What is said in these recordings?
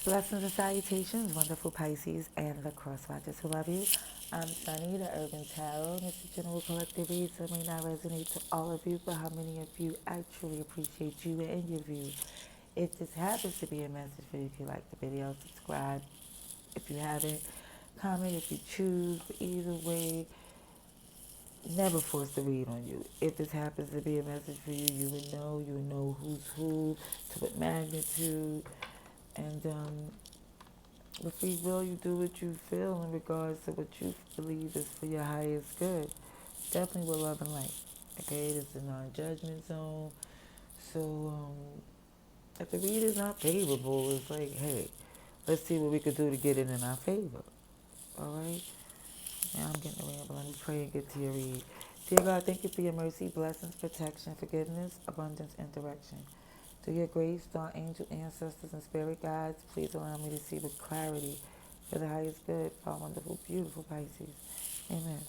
Blessings and salutations, wonderful Pisces and the crosswatchers who love you. I'm Sunny, the Urban Tarot, and it's a general collective read, so it may not resonate to all of you, but how many of you actually appreciate you and your view? If this happens to be a message for you, if you like the video, subscribe. If you haven't, comment if you choose. But either way, never force the read on you. If this happens to be a message for you, you would know who's who, to what magnitude, and with free will, you do what you feel in regards to what you believe is for your highest good. Definitely with love and light. Okay, this is a non-judgment zone. So, if the read is not favorable, it's like, hey, let's see what we could do to get it in our favor. All right? Now I'm getting a ramble. Let me pray and get to your read. Dear God, thank you for your mercy, blessings, protection, forgiveness, abundance, and direction. Through your grace, star angel ancestors and spirit guides, please allow me to see with clarity for the highest good for our wonderful, beautiful Pisces. Amen.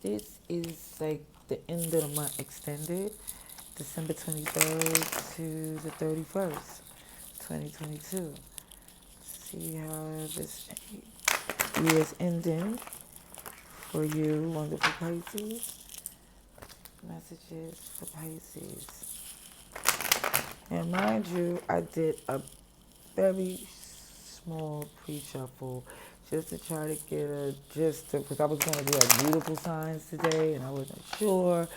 This is like the end of the month extended, December 23rd to the 31st, 2022. See how this year is ending for you, wonderful Pisces. Messages for Pisces. And mind you, I did a very small pre-shuffle just to try to get a gist of, because I was going to do like beautiful signs today and I wasn't sure.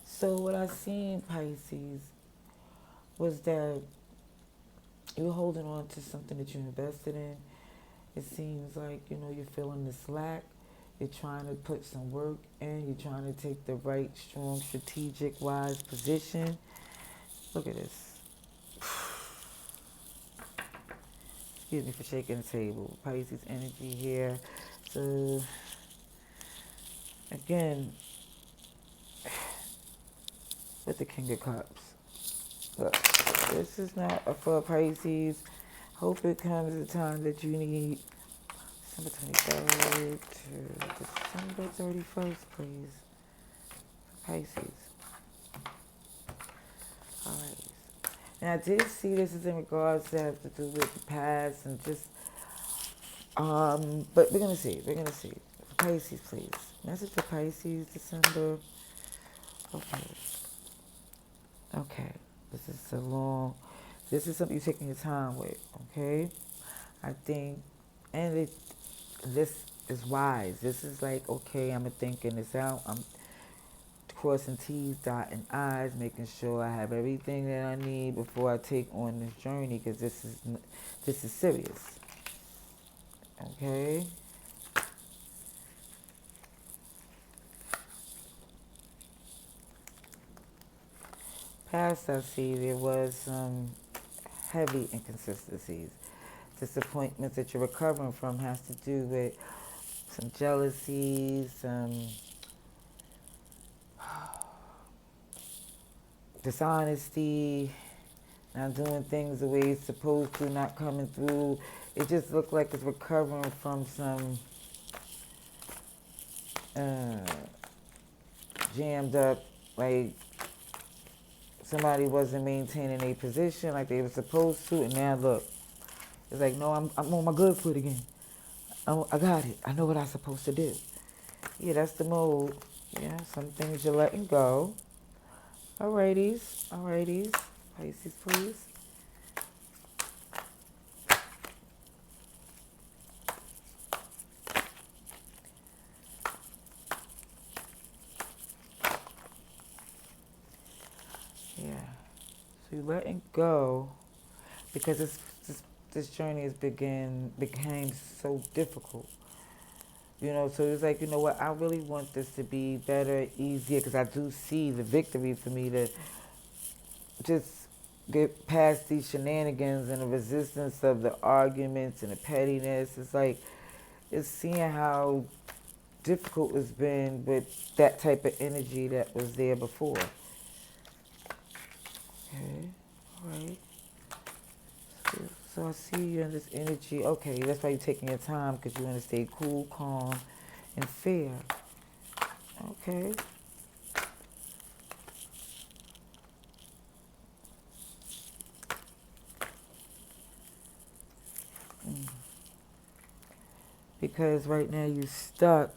So what I seen, Pisces, was that you're holding on to something that you invested in. It seems like, you're feeling the slack. You're trying to put some work in. You're trying to take the right, strong, strategic, wise position. Look at this. Excuse me for shaking the table. Pisces energy here. So, again, with the King of Cups. Look, this is not for Pisces. Hope it comes at a time that you need. December 23rd to December 31st, please. Pisces. All right. Now, I did see this is in regards to have to do with the past and just, but we're going to see. We're going to see. Pisces, please. Message for Pisces, December. Okay. Okay. This is something you're taking your time with, okay? I think, and this is wise. This is like, okay, I'm thinking this out. I'm crossing T's, dotting I's, making sure I have everything that I need before I take on this journey, because this is serious, okay? Past, I see there was some heavy inconsistencies. Disappointments that you're recovering from has to do with some jealousies, some dishonesty, not doing things the way it's supposed to, not coming through. It just looked like it's recovering from some jammed up, like somebody wasn't maintaining a position like they were supposed to, and now look, it's like, no, I'm on my good foot again. I got it. I know what I'm supposed to do. Yeah, that's the mode. Yeah, some things you're letting go. Alrighties. Pisces, please. Yeah. So you're letting go because this journey became so difficult. So it's like, you know what, I really want this to be better, easier, because I do see the victory for me to just get past these shenanigans and the resistance of the arguments and the pettiness. It's like, it's seeing how difficult it's been with that type of energy that was there before. Okay, all right. So I see you in this energy. Okay, that's why you're taking your time, because you want to stay cool, calm, and fair. Okay. because right now you're stuck.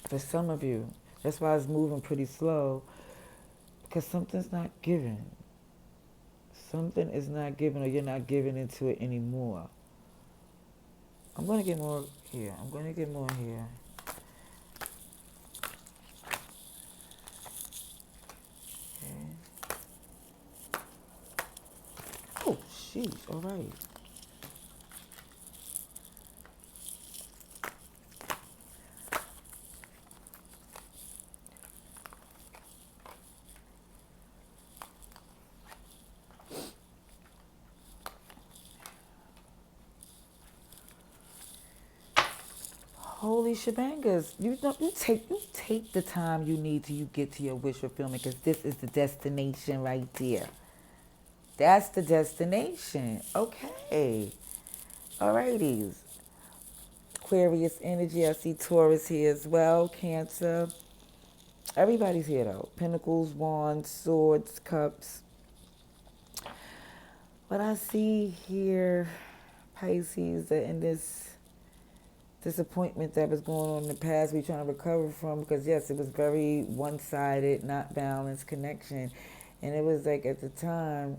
For some of you, that's why it's moving pretty slow, because something's not given. Something is not given, or you're not giving into it anymore. I'm going to get more here. I'm going to get more here. Okay. Oh, sheesh. All right. Holy shebangas. You know, you take the time you need till you get to your wish fulfillment, because this is the destination right there. That's the destination. Okay. Alrighties. Aquarius energy. I see Taurus here as well. Cancer. Everybody's here though. Pentacles, wands, swords, cups. But I see here, Pisces, that in this disappointment that was going on in the past, we're trying to recover from, because yes, it was very one-sided, not balanced connection. And it was like at the time,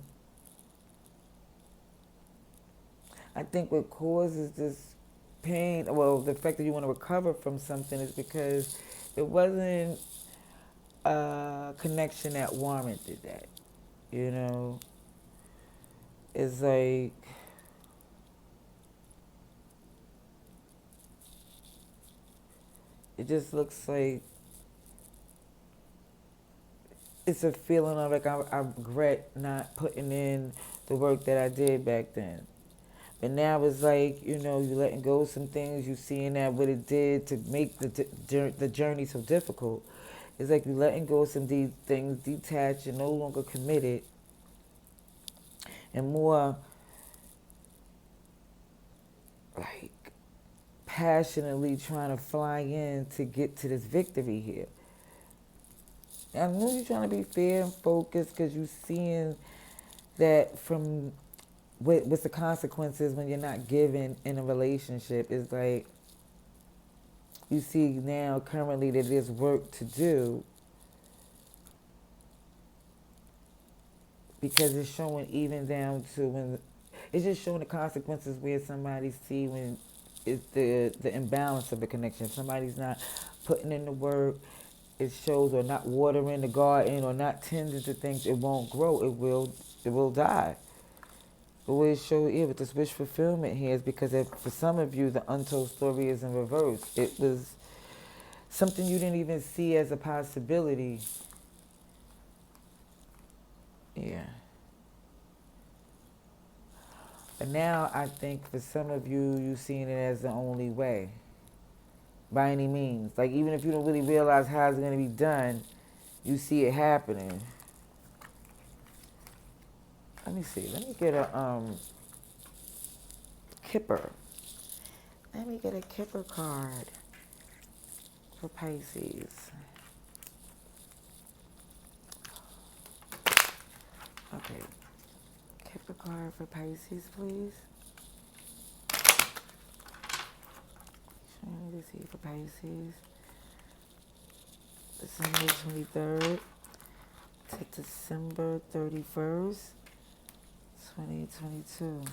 I think what causes this pain, well, the fact that you want to recover from something, is because it wasn't a connection that warranted that. You know, it's like, it just looks like it's a feeling of like I regret not putting in the work that I did back then. But now it's like, you know, you're letting go of some things, you seeing that what it did to make the journey so difficult. It's like you're letting go of some things, detached, you're no longer committed, and more like passionately trying to fly in to get to this victory here. I know you're trying to be fair and focused, because you're seeing that from what's the consequences when you're not given in a relationship. Is like you see now currently that there's work to do, because it's showing even down to when it's just showing the consequences where somebody see when it's the imbalance of the connection. If somebody's not putting in the work, it shows, or not watering the garden, or not tending to things, it won't grow. It will die. The way it shows here with this wish fulfillment here is because for some of you, the untold story is in reverse. It was something you didn't even see as a possibility. Yeah. But now I think for some of you, you're seeing it as the only way. By any means. Like, even if you don't really realize how it's going to be done, you see it happening. Let me see. Let me get a Kipper. Let me get a Kipper card for Pisces. Okay. Kipper card for Pisces, please. Let me see for Pisces. December 23rd to December 31st, 2022.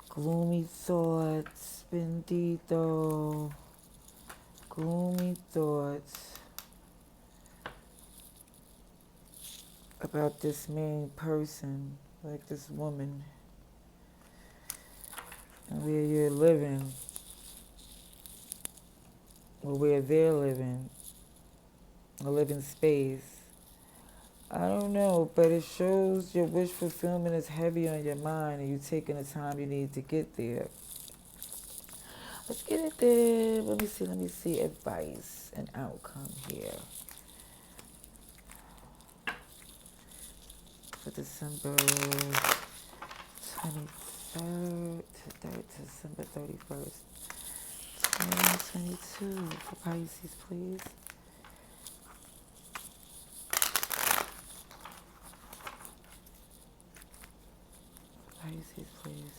Gloomy thoughts, bendito. Gloomy thoughts about this main person, like this woman, and where you're living, or where they're living, a living space. I don't know, but it shows your wish fulfillment is heavy on your mind, and you're taking the time you need to get there. Let's get it there. Let me see advice and outcome here. For December 23rd to December 31st, 2022 for Pisces, please. Pisces, please.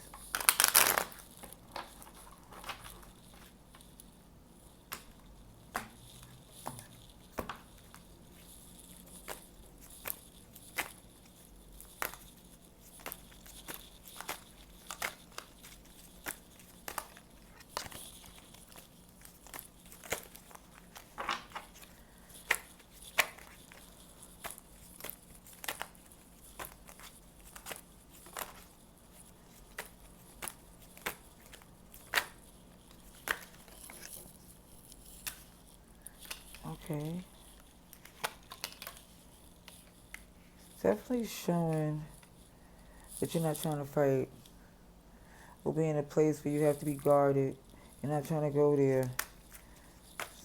Okay. It's definitely showing that you're not trying to fight or be in a place where you have to be guarded. You're not trying to go there.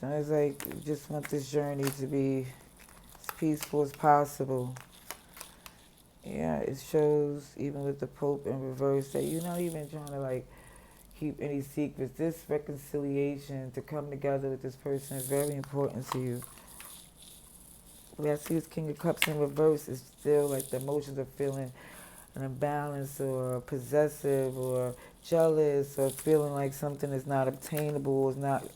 So it's like you just want this journey to be as peaceful as possible. Yeah, it shows even with the Pope in reverse that you're not even trying to like keep any secrets. This reconciliation to come together with this person is very important to you. What I see is King of Cups in reverse is still like the emotions of feeling an imbalance or possessive or jealous or feeling like something is not obtainable, is not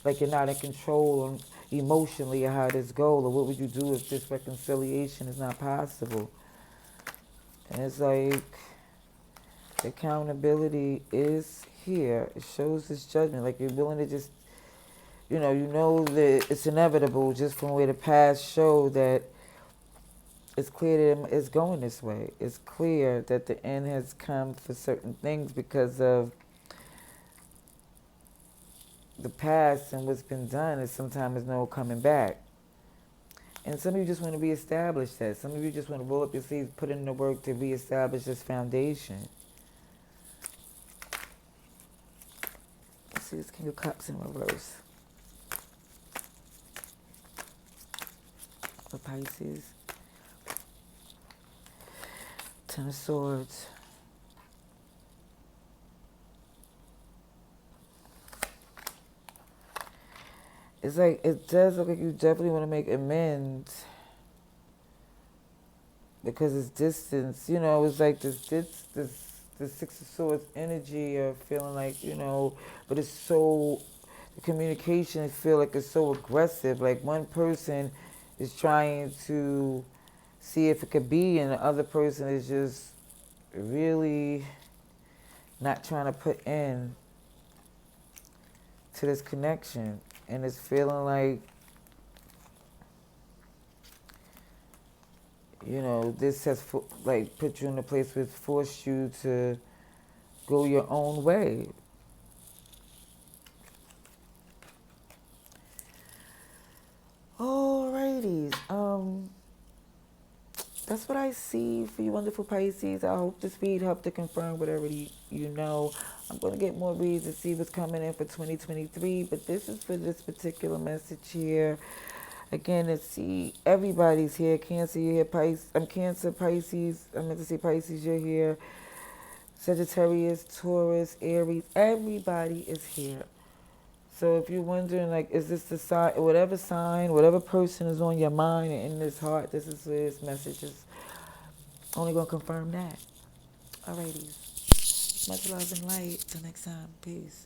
like you're not in control emotionally of how this goes, or what would you do if this reconciliation is not possible? And it's like accountability is here. It shows this judgment, like you're willing to just, you know that it's inevitable just from where the past showed that it's clear that it's going this way. It's clear that the end has come for certain things because of the past and what's been done, and sometimes there's no coming back. And some of you just want to reestablish that. Some of you just want to roll up your sleeves, put in the work to reestablish this foundation. Let's see this King of Cups in reverse. For Pisces. Ten of Swords. It's like, it does look like you definitely want to make amends because it's distance. It's like this Six of Swords energy of feeling like, but it's so, the communication, I feel like it's so aggressive. Like one person is trying to see if it could be, and the other person is just really not trying to put in to this connection. And it's feeling like, this has like put you in a place where it's forced you to go your own way. Alrighties. That's what I see for you wonderful Pisces. I hope this read helped to confirm whatever you know. I'm going to get more reads to see what's coming in for 2023, but this is for this particular message here. Again, let's see, everybody's here. Cancer, you're here. Pisces, I'm Cancer, Pisces. I meant to say Pisces, you're here. Sagittarius, Taurus, Aries, everybody is here. So if you're wondering, like, is this the sign, whatever person is on your mind and in this heart, this is where this message is only going to confirm that. Alrighty. Much love and light. Till next time. Peace.